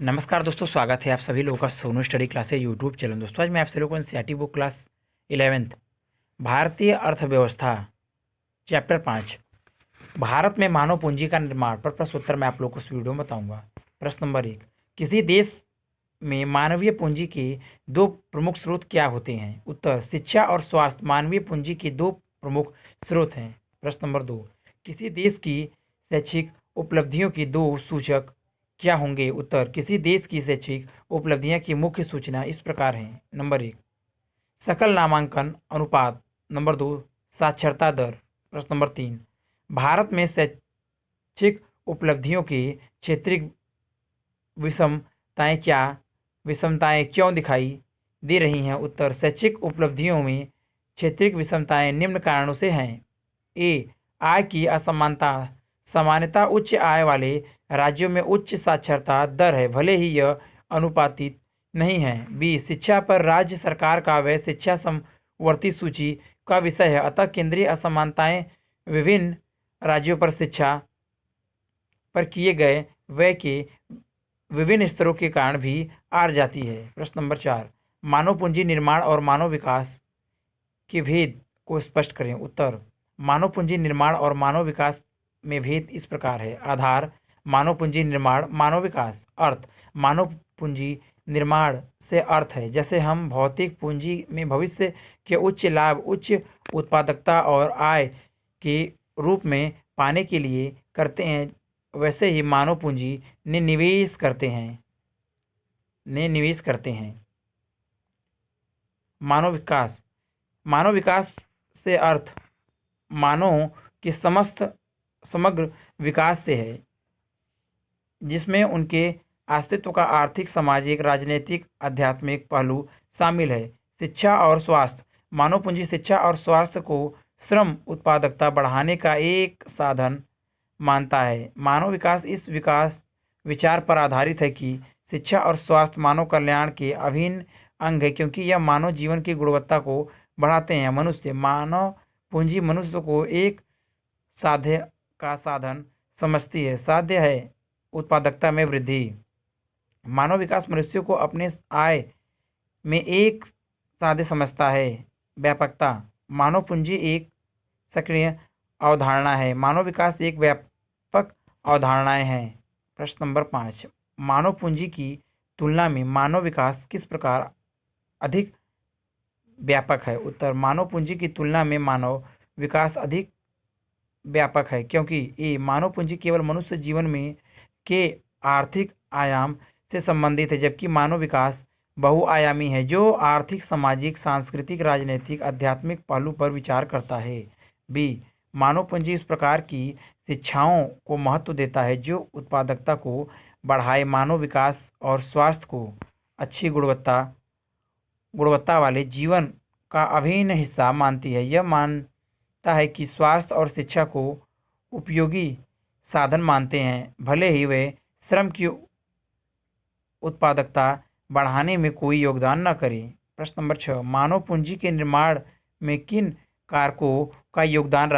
नमस्कार दोस्तों, स्वागत है आप सभी लोगों का Sonu study classes YouTube channel. दोस्तों आज मैं आप सभी लोगों को एनसीईआरटी बुक क्लास 11th भारतीय अर्थव्यवस्था चैप्टर 5 भारत में मानव पूंजी का निर्माण पर प्रश्न उत्तर मैं आप लोगों को इस वीडियो में बताऊंगा। प्रश्न नंबर 1, किसी देश में मानवीय पूंजी के दो प्रमुख स्रोत क्या होते हैं? उत्तर, शिक्षा और स्वास्थ्य मानवीय पूंजी के दो प्रमुख स्रोत हैं। प्रश्न नंबर 2, किसी देश की शैक्षिक उपलब्धियों के दो सूचक क्या होंगे? उत्तर, किसी देश की शैक्षिक उपलब्धियां की मुख्य सूचना इस प्रकार हैं। नंबर 1, सकल नामांकन अनुपात। नंबर 2, साक्षरता दर। प्रश्न नंबर 3, भारत में शैक्षिक उपलब्धियों के क्षेत्रीय विषमताएं क्यों दिखाई दे रही हैं? उत्तर, शैक्षिक उपलब्धियों में क्षेत्रीय विषमताएं निम्न कारणों से हैं। ए, आय की असमानता। सामान्यतः उच्च आय वाले राज्यों में उच्च साक्षरता दर है, भले ही यह अनुपातित नहीं है। बी, शिक्षा पर राज्य सरकार का व्यय शिक्षा समवर्ती सूची का विषय है, अतः केंद्रीय असमानताएं विभिन्न राज्यों पर शिक्षा पर किए गए व्यय के विभिन्न स्तरों के कारण भी आ जाती है। प्रश्न नंबर 4, मानव पूंजी निर्माण और मानव विकास के भेद को स्पष्ट करें। उत्तर, मानव पूंजी निर्माण और मानव विकास में भेद इस प्रकार है। आधार, मानव पूंजी निर्माण, मानव विकास। अर्थ, मानव पूंजी निर्माण से अर्थ है जैसे हम भौतिक पूंजी में भविष्य के उच्च लाभ, उच्च उत्पादकता और आय के रूप में पाने के लिए करते हैं, वैसे ही मानव पूंजी ने निवेश करते हैं। मानव विकास, मानव विकास से अर्थ मानव के समग्र विकास से है, जिसमें उनके अस्तित्व का आर्थिक, सामाजिक, राजनीतिक, आध्यात्मिक पहलू शामिल है। शिक्षा और स्वास्थ्य, मानव पूंजी शिक्षा और स्वास्थ्य को श्रम उत्पादकता बढ़ाने का एक साधन मानता है। मानव विकास इस विकास विचार पर आधारित है कि शिक्षा और स्वास्थ्य मानव कल्याण के अभिन्न अंग है, क्योंकि यह मानव जीवन की गुणवत्ता को बढ़ाते हैं। मनुष्य, मानव पूंजी मनुष्य को एक साध्य का साधन समझती है, साध्य है उत्पादकता में वृद्धि। मानव विकास मनुष्य को अपने आय में एक साध्य समझता है, व्यापकता। मानव पूंजी एक सक्रिय अवधारणा है, मानव विकास एक व्यापक अवधारणाएं हैं। प्रश्न नंबर 5, मानव पूंजी की तुलना में मानव विकास किस प्रकार अधिक व्यापक है? उत्तर, मानव पूंजी की तुलना में मानव विकास अधिक व्यापक है, क्योंकि ये मानव पूंजी केवल मनुष्य जीवन में के आर्थिक आयाम से संबंधित है, जबकि मानव विकास बहुआयामी है, जो आर्थिक, सामाजिक, सांस्कृतिक, राजनीतिक, आध्यात्मिक पहलू पर विचार करता है। बी, मानव पूंजी इस प्रकार की शिक्षाओं को महत्व देता है जो उत्पादकता को बढ़ाए, मानव विकास और स्वास्थ्य को अच्छी गुणवत्ता वाले जीवन का अभिन्न हिस्सा मानती है। यह मानता है कि स्वास्थ्य और शिक्षा को उपयोगी साधन मानते हैं, भले ही वे श्रम की उत्पादकता बढ़ाने में कोई योगदान न करें। प्रश्न नंबर 6, मानव पूंजी के निर्माण में किन कारकों का योगदान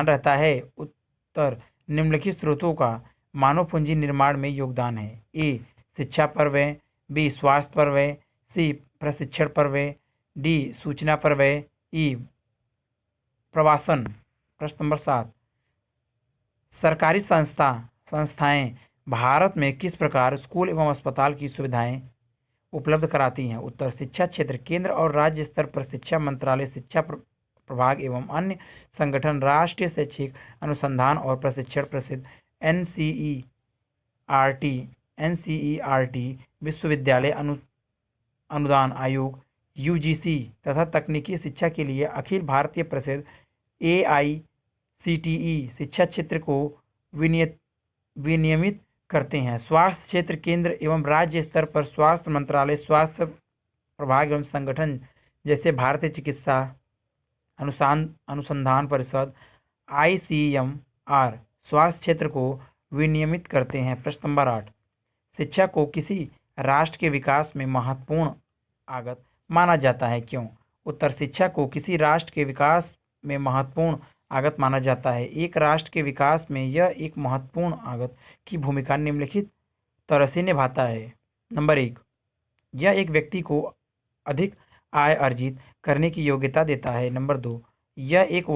रहता है? उत्तर, निम्नलिखित स्रोतों का मानव पूंजी निर्माण में योगदान है। ए, शिक्षा पर व्यय। बी, स्वास्थ्य पर व्यय। सी, प्रशिक्षण पर व्यय। डी, सूचना पर व्यय। ई, प्रवासन। प्रश्न नंबर 7, सरकारी संस्थाएं भारत में किस प्रकार स्कूल एवं अस्पताल की सुविधाएं उपलब्ध कराती हैं? उत्तर, शिक्षा क्षेत्र, केंद्र और राज्य स्तर पर शिक्षा मंत्रालय, शिक्षा प्रभाग एवं अन्य संगठन राष्ट्रीय शैक्षिक अनुसंधान और प्रशिक्षण परिषद एनसीईआरटी, विश्वविद्यालय अनुदान आयोग यूजीसी तथा तकनीकी शिक्षा के लिए अखिल भारतीय परिषद एआईसीटीई शिक्षा क्षेत्र को विनियमित करते हैं। स्वास्थ्य क्षेत्र, केंद्र एवं राज्य स्तर पर स्वास्थ्य मंत्रालय, स्वास्थ्य प्रभाग एवं संगठन जैसे भारतीय चिकित्सा अनुसंधान परिषद आईसीएमआर स्वास्थ्य क्षेत्र को विनियमित करते हैं। प्रश्न नंबर 8, शिक्षा को किसी राष्ट्र के विकास में महत्वपूर्ण आगत माना जाता है, क्यों? उत्तर, शिक्षा को किसी राष्ट्र के विकास में महत्वपूर्ण आगत माना जाता है। एक राष्ट्र के विकास में यह एक महत्वपूर्ण आगत की भूमिका निम्नलिखित तरह से निभाता है। नंबर 1, यह एक व्यक्ति को अधिक आय अर्जित करने की योग्यता देता है। नंबर 2, यह एक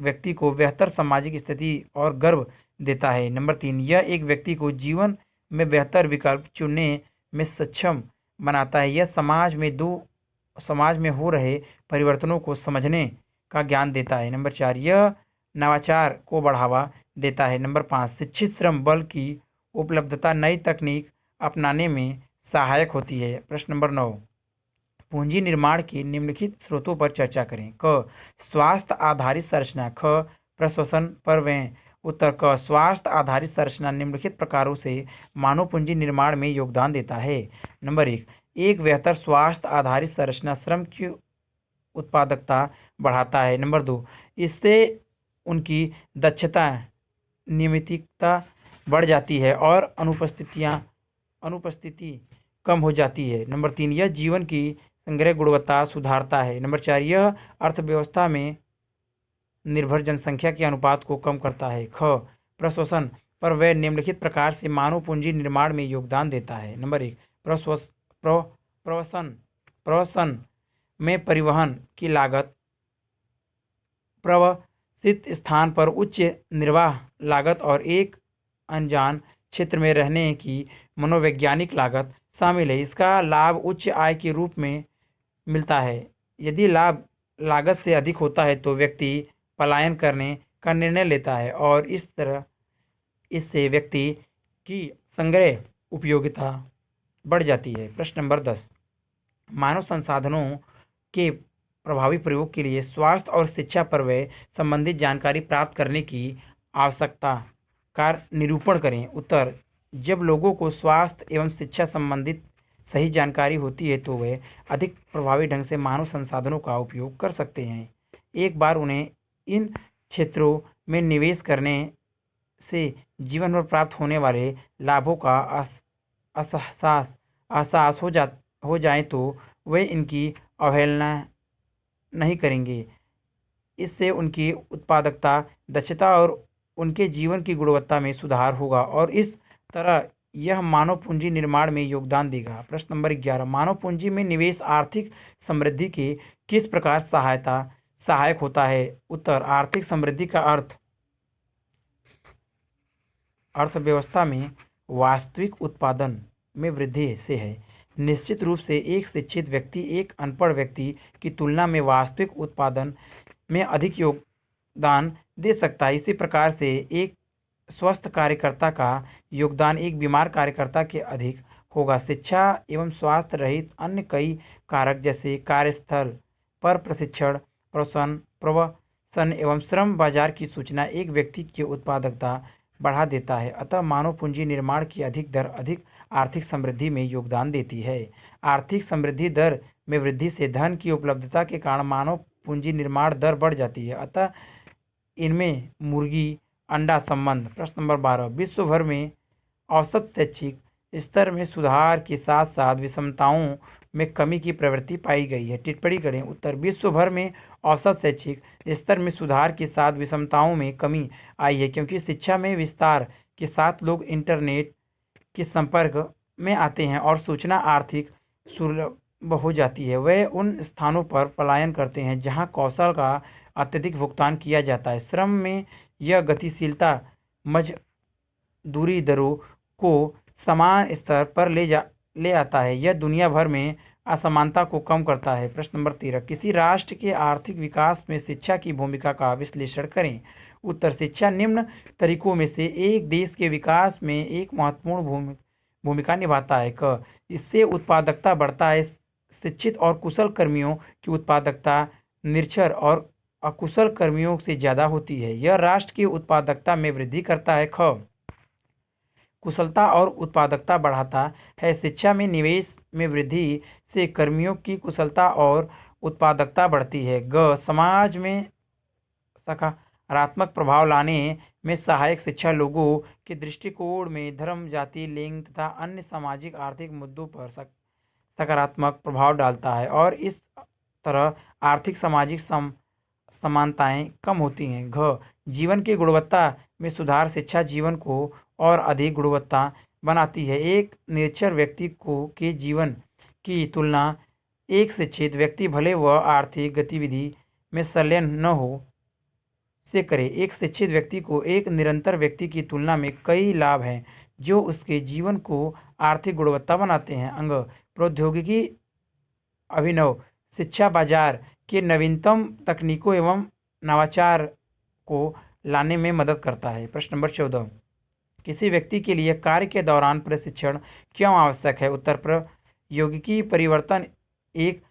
व्यक्ति को बेहतर सामाजिक स्थिति और गर्व देता है। नंबर 3, यह एक व्यक्ति को जीवन में बेहतर विकल्प चुनने में सक्षम बनाता है। यह समाज में हो रहे परिवर्तनों को समझने का ज्ञान देता है। नंबर 4, यह नवाचार को बढ़ावा देता है। नंबर 5, शिक्षित श्रम बल की उपलब्धता नई तकनीक अपनाने में सहायक होती है। प्रश्न नंबर 9, पूंजी निर्माण के निम्नलिखित स्रोतों पर चर्चा करें। क, स्वास्थ्य आधारित संरचना। ख, प्रश्वसन पर्याय। उत्तर क, स्वास्थ्य आधारित संरचना निम्नलिखित प्रकारों से मानव पूंजी निर्माण में योगदान देता है। नंबर 1, एक बेहतर स्वास्थ्य आधारित संरचना श्रम की उत्पादकता बढ़ाता है। नंबर 2, इससे उनकी दक्षता नियमितता बढ़ जाती है और अनुपस्थिति कम हो जाती है। नंबर 3, यह जीवन की संग्रह गुणवत्ता सुधारता है। नंबर 4, यह अर्थव्यवस्था में निर्भर जनसंख्या के अनुपात को कम करता है। ख, प्रश्वसन पर वह निम्नलिखित प्रकार से मानव पूंजी निर्माण में योगदान देता है। नंबर 1, प्रवसन में परिवहन की लागत, प्रवसित स्थान पर उच्च निर्वाह लागत और एक अनजान क्षेत्र में रहने की मनोवैज्ञानिक लागत शामिल है। इसका लाभ उच्च आय के रूप में मिलता है। यदि लाभ लागत से अधिक होता है तो व्यक्ति पलायन करने का निर्णय लेता है और इस तरह इससे व्यक्ति की संग्रह उपयोगिता बढ़ जाती है। प्रश्न नंबर 10, मानव संसाधनों के प्रभावी प्रयोग के लिए स्वास्थ्य और शिक्षा पर वे संबंधित जानकारी प्राप्त करने की आवश्यकता का निरूपण करें। उत्तर, जब लोगों को स्वास्थ्य एवं शिक्षा संबंधित सही जानकारी होती है तो वे अधिक प्रभावी ढंग से मानव संसाधनों का उपयोग कर सकते हैं। एक बार उन्हें इन क्षेत्रों में निवेश करने से जीवन भर प्राप्त होने वाले लाभों का एहसास हो जाए तो वे इनकी अवहेलना नहीं करेंगे। इससे उनकी उत्पादकता, दक्षता और उनके जीवन की गुणवत्ता में सुधार होगा और इस तरह यह मानव पूंजी निर्माण में योगदान देगा। प्रश्न नंबर 11, मानव पूंजी में निवेश आर्थिक समृद्धि के किस प्रकार सहायक होता है। उत्तर, आर्थिक समृद्धि का अर्थ अर्थव्यवस्था में वास्तविक उत्पादन में वृद्धि से है। निश्चित रूप से एक शिक्षित व्यक्ति एक अनपढ़ व्यक्ति की तुलना में वास्तविक उत्पादन में अधिक योगदान दे सकता है। इसी प्रकार से एक स्वस्थ कार्यकर्ता का योगदान एक बीमार कार्यकर्ता के अधिक होगा। शिक्षा एवं स्वास्थ्य रहित अन्य कई कारक जैसे कार्यस्थल पर प्रशिक्षण, प्रवसन एवं श्रम बाजार की सूचना एक व्यक्ति की उत्पादकता बढ़ा देता है। अतः मानव पूंजी निर्माण की अधिक दर अधिक आर्थिक समृद्धि में योगदान देती है। आर्थिक समृद्धि दर में वृद्धि से धन की उपलब्धता के कारण मानव पूंजी निर्माण दर बढ़ जाती है। अतः इनमें मुर्गी अंडा संबंध। प्रश्न नंबर 12, विश्व भर में औसत शैक्षिक स्तर में सुधार के साथ साथ विषमताओं में कमी की प्रवृत्ति पाई गई है। टिप्पणी करें। उत्तर, विश्व भर में औसत शैक्षिक स्तर में सुधार के साथ विषमताओं में कमी आई है क्योंकि शिक्षा में विस्तार के साथ लोग इंटरनेट के संपर्क में आते हैं और सूचना आर्थिक सुलभ हो जाती है। वे उन स्थानों पर पलायन करते हैं जहां कौशल का अत्यधिक भुगतान किया जाता है। श्रम में यह गतिशीलता मजदूरी दरों को समान स्तर पर ले आता है। यह दुनिया भर में असमानता को कम करता है। प्रश्न नंबर 13, किसी राष्ट्र के आर्थिक विकास में शिक्षा की भूमिका का विश्लेषण करें। उत्तर, शिक्षा निम्न तरीकों में से एक देश के विकास में एक महत्वपूर्ण भूमिका निभाता है। क, इससे उत्पादकता बढ़ता है। शिक्षित और कुशल कर्मियों की उत्पादकता निरक्षर और अकुशल कर्मियों से ज़्यादा होती है। यह राष्ट्र की उत्पादकता में वृद्धि करता है। ख, कुशलता और उत्पादकता बढ़ाता है। शिक्षा में निवेश में वृद्धि से कर्मियों की कुशलता और उत्पादकता बढ़ती है। ग, समाज में सकारात्मक प्रभाव लाने में सहायक शिक्षा लोगों के दृष्टिकोण में धर्म, जाति, लिंग तथा अन्य सामाजिक आर्थिक मुद्दों पर सकारात्मक प्रभाव डालता है और इस तरह आर्थिक सामाजिक समानताएं कम होती हैं। घ, जीवन की गुणवत्ता में सुधार, शिक्षा जीवन को और अधिक गुणवत्ता बनाती है। एक निरक्षर व्यक्ति को के जीवन की तुलना एक शिक्षित व्यक्ति, भले वह आर्थिक गतिविधि में संलग्न न हो, से करे। एक शिक्षित व्यक्ति को एक निरंतर व्यक्ति की तुलना में कई लाभ हैं जो उसके जीवन को आर्थिक गुणवत्ता बनाते हैं। अंग प्रौद्योगिकी अभिनव शिक्षा बाजार के नवीनतम तकनीकों एवं नवाचार को लाने में मदद करता है। प्रश्न नंबर 14, किसी व्यक्ति के लिए कार्य के दौरान प्रशिक्षण क्यों आवश्यक है? उत्तर, प्रौद्योगिकी परिवर्तन एक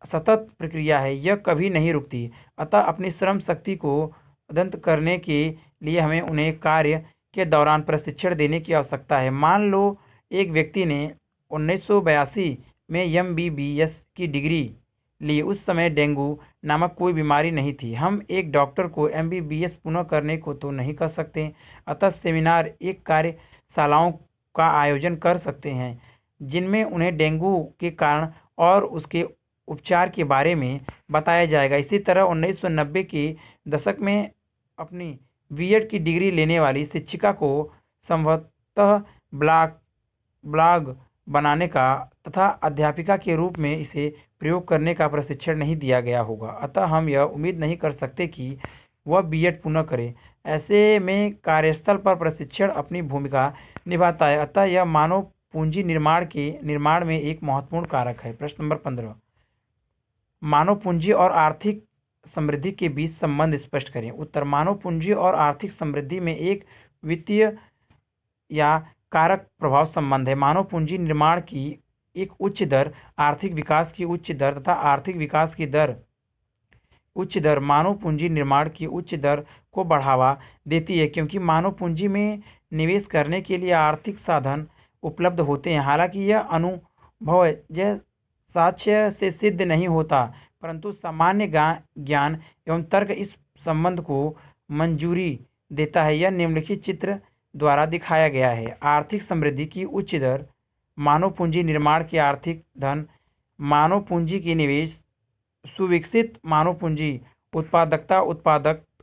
सतत प्रक्रिया है, यह कभी नहीं रुकती। अतः अपनी श्रम शक्ति को अद्यतन करने के लिए हमें उन्हें कार्य के दौरान प्रशिक्षण देने की आवश्यकता है। मान लो एक व्यक्ति ने 1982 में MBBS की डिग्री ली। उस समय डेंगू नामक कोई बीमारी नहीं थी। हम एक डॉक्टर को MBBS पुनः करने को तो नहीं कर सकते, अतः सेमिनार, एक कार्यशालाओं का आयोजन कर सकते हैं जिनमें उन्हें डेंगू के कारण और उसके उपचार के बारे में बताया जाएगा। इसी तरह 1990 के दशक में अपनी B.Ed की डिग्री लेने वाली शिक्षिका को संभवतः ब्लॉग बनाने का तथा अध्यापिका के रूप में इसे प्रयोग करने का प्रशिक्षण नहीं दिया गया होगा। अतः हम यह उम्मीद नहीं कर सकते कि वह B.Ed पुनः करे। ऐसे में कार्यस्थल पर प्रशिक्षण अपनी भूमिका निभाता है, अतः यह मानव पूंजी निर्माण में एक महत्वपूर्ण कारक है। प्रश्न नंबर 15, मानव पूंजी और आर्थिक समृद्धि के बीच संबंध स्पष्ट करें। उत्तर, मानव पूंजी और आर्थिक समृद्धि में एक वित्तीय या कारक प्रभाव संबंध है। मानव पूंजी निर्माण की एक उच्च दर आर्थिक विकास की उच्च दर तथा आर्थिक विकास की उच्च दर मानव पूंजी निर्माण की उच्च दर को बढ़ावा देती है, क्योंकि मानव पूंजी में निवेश करने के लिए आर्थिक साधन उपलब्ध होते हैं। हालांकि यह अनुभवजन्य साक्ष्य से सिद्ध नहीं होता, परंतु सामान्य ज्ञान एवं तर्क इस संबंध को मंजूरी देता है। यह निम्नलिखित चित्र द्वारा दिखाया गया है। आर्थिक समृद्धि की उच्च दर, मानव पूंजी निर्माण की आर्थिक धन, मानव पूंजी की निवेश, सुविकसित मानव पूंजी, उत्पादकता,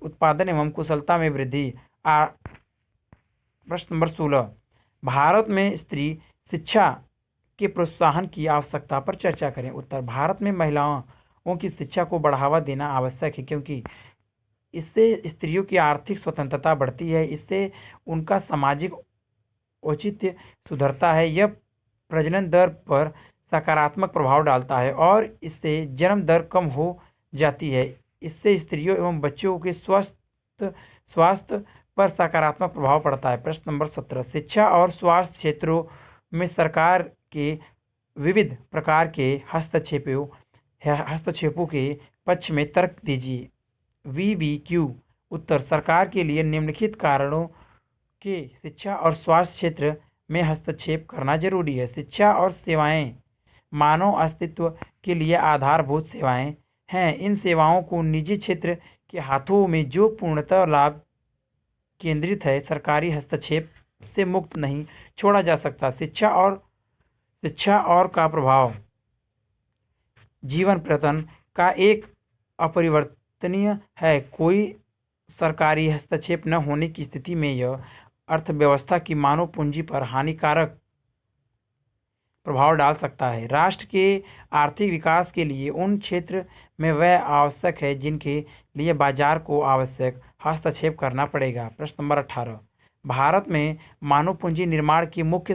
उत्पादन एवं कुशलता में वृद्धि। प्रश्न नंबर 16, भारत में स्त्री शिक्षा के प्रोत्साहन की आवश्यकता पर चर्चा करें। उत्तर, भारत में महिलाओं की शिक्षा को बढ़ावा देना आवश्यक है, क्योंकि इससे स्त्रियों की आर्थिक स्वतंत्रता बढ़ती है, इससे उनका सामाजिक औचित्य सुधरता है, यह प्रजनन दर पर सकारात्मक प्रभाव डालता है और इससे जन्म दर कम हो जाती है। इससे स्त्रियों एवं बच्चों के स्वास्थ्य पर सकारात्मक प्रभाव पड़ता है। प्रश्न नंबर 17, शिक्षा और स्वास्थ्य क्षेत्रों में सरकार के विविध प्रकार के हस्तक्षेपों के पक्ष में तर्क दीजिए। VBQ। उत्तर, सरकार के लिए निम्नलिखित कारणों के शिक्षा और स्वास्थ्य क्षेत्र में हस्तक्षेप करना जरूरी है। शिक्षा और सेवाएं मानव अस्तित्व के लिए आधारभूत सेवाएं हैं। इन सेवाओं को निजी क्षेत्र के हाथों में जो पूर्णतः लाभ केंद्रित है, सरकारी हस्तक्षेप से मुक्त नहीं छोड़ा जा सकता। शिक्षा और का प्रभाव जीवन प्रयत्न का एक अपरिवर्तनीय है। कोई सरकारी हस्तक्षेप न होने की स्थिति में यह अर्थव्यवस्था की मानव पूंजी पर हानिकारक प्रभाव डाल सकता है। राष्ट्र के आर्थिक विकास के लिए उन क्षेत्र में वह आवश्यक है जिनके लिए बाजार को आवश्यक हस्तक्षेप करना पड़ेगा। प्रश्न नंबर 18, भारत में मानव पूंजी निर्माण की मुख्य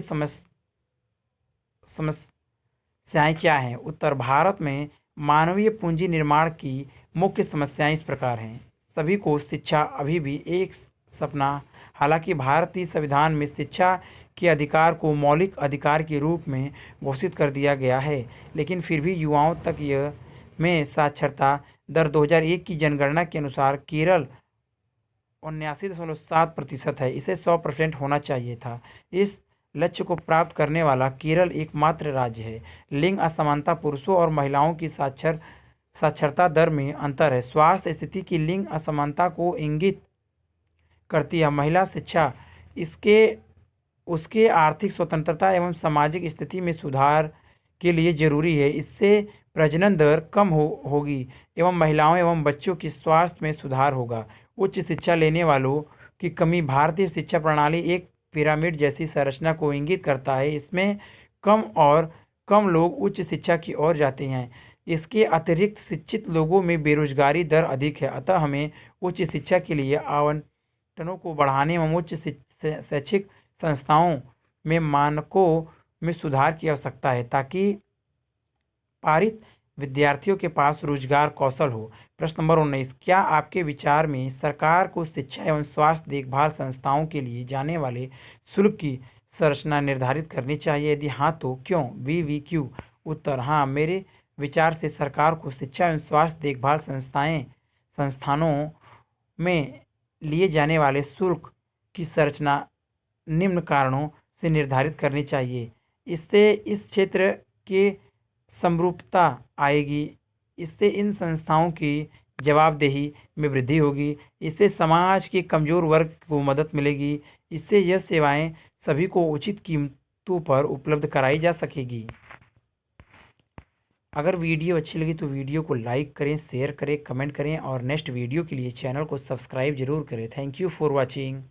समस्याएं क्या हैं? उत्तर, भारत में मानवीय पूंजी निर्माण की मुख्य समस्याएं इस प्रकार हैं। सभी को शिक्षा अभी भी एक सपना। हालांकि भारतीय संविधान में शिक्षा के अधिकार को मौलिक अधिकार के रूप में घोषित कर दिया गया है, लेकिन फिर भी युवाओं तक यह में साक्षरता दर 2001 की जनगणना के अनुसार केरल 79.7% है। इसे 100% होना चाहिए था। इस लक्ष्य को प्राप्त करने वाला केरल एकमात्र राज्य है। लिंग असमानता, पुरुषों और महिलाओं की साक्षरता दर में अंतर है। स्वास्थ्य स्थिति की लिंग असमानता को इंगित करती है। महिला शिक्षा उसके आर्थिक स्वतंत्रता एवं सामाजिक स्थिति में सुधार के लिए जरूरी है। इससे प्रजनन दर कम होगी एवं महिलाओं एवं बच्चों की स्वास्थ्य में सुधार होगा। उच्च शिक्षा लेने वालों की कमी, भारतीय शिक्षा प्रणाली एक पिरामिड जैसी संरचना को इंगित करता है। इसमें कम और कम लोग उच्च शिक्षा की ओर जाते हैं। इसके अतिरिक्त शिक्षित लोगों में बेरोजगारी दर अधिक है। अतः हमें उच्च शिक्षा के लिए आवंटनों को बढ़ाने एवं उच्च शैक्षिक संस्थाओं में मानकों में सुधार की आवश्यकता है ताकि पारित विद्यार्थियों के पास रोजगार कौशल हो। प्रश्न नंबर 19, क्या आपके विचार में सरकार को शिक्षा एवं स्वास्थ्य देखभाल संस्थाओं के लिए जाने वाले शुल्क की संरचना निर्धारित करनी चाहिए? यदि हाँ तो क्यों? VVQ उत्तर, हाँ, मेरे विचार से सरकार को शिक्षा एवं स्वास्थ्य देखभाल संस्थानों में लिए जाने वाले शुल्क की संरचना निम्न कारणों से निर्धारित करनी चाहिए। इससे इस क्षेत्र के समरूपता आएगी। इससे इन संस्थाओं की जवाबदेही में वृद्धि होगी। इससे समाज के कमज़ोर वर्ग को मदद मिलेगी। इससे यह सेवाएं सभी को उचित कीमतों पर उपलब्ध कराई जा सकेगी। अगर वीडियो अच्छी लगी तो वीडियो को लाइक करें, शेयर करें, कमेंट करें और नेक्स्ट वीडियो के लिए चैनल को सब्सक्राइब जरूर करें। Thank you for watching.